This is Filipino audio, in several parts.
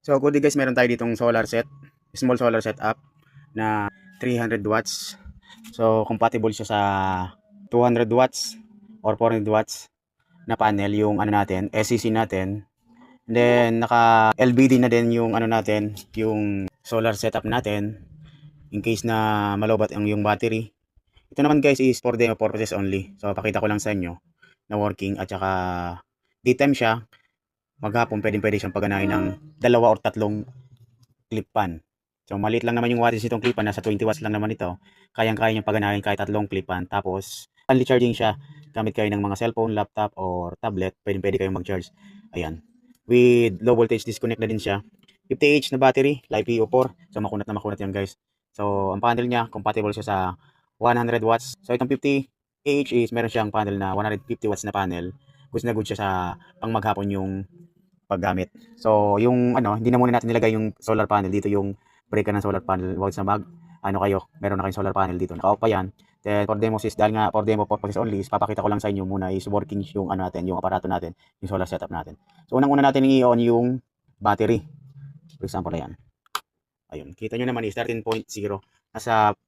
So good day guys, meron tayo ditong solar set, small solar setup na 300 watts. So compatible siya sa 200 watts or 400 watts na panel yung ano natin, SCC natin. And then naka LBD na din yung ano natin, yung solar setup natin in case na malobat ang yung battery. Ito naman guys is for demo purposes only. So pakita ko lang sa inyo na working at saka daytime siya. Maghapon pwede siyang paganahin ng dalawa or tatlong clip fan. So maliit lang naman yung wattage nitong clip fan, nasa 20 watts lang naman ito. Kayang-kaya niyang paganahin kahit tatlong clip fan. Tapos only charging siya. Gamit kayo ng mga cellphone, laptop or tablet, pwede kayong mag-charge. Ayan. With low voltage disconnect na din siya. 50H na battery, LiPo4. So makunat yan guys. So ang panel niya compatible siya sa 100 watts. So itong 50AH is meron siyang panel na 150 watts na panel. Good na good siya sa pang maghapon yung paggamit. So, yung ano, hindi na muna natin nilagay yung solar panel dito, yung breaker ng solar panel. Huwag sa ano kayo, meron na kayong solar panel dito. Naka-off pa yan. Then, for demo sis, dahil nga for demo purposes only, is papakita ko lang sa inyo muna is working yung ano natin, yung aparato natin, yung solar setup natin. So, unang-una natin i-on yung battery. For example, ayan. Ayun, kita nyo naman is 13.0. Nasa,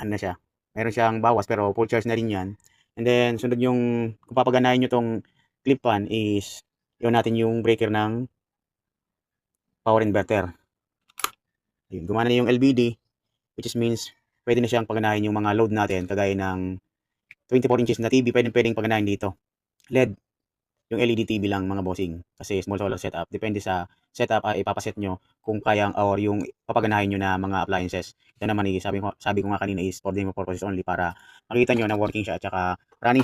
ano na siya, meron siyang bawas pero full charge na rin yan. And then, sunod yung, kung papaganahin nyo tong clip fan is, yun natin yung breaker ng power inverter. Ayun, gumana na yung LBD, which is means pwede na siyang paganahin yung mga load natin kagaya ng 24 inches na TV, pwedeng paganahin dito. LED, yung LED TV lang mga bossing kasi small solar setup. Depende sa setup ipapaset nyo kung kayang or yung papaganahin nyo na mga appliances. Ito naman sabi ko nga kanina is for demo purposes only para makita nyo na working siya at saka running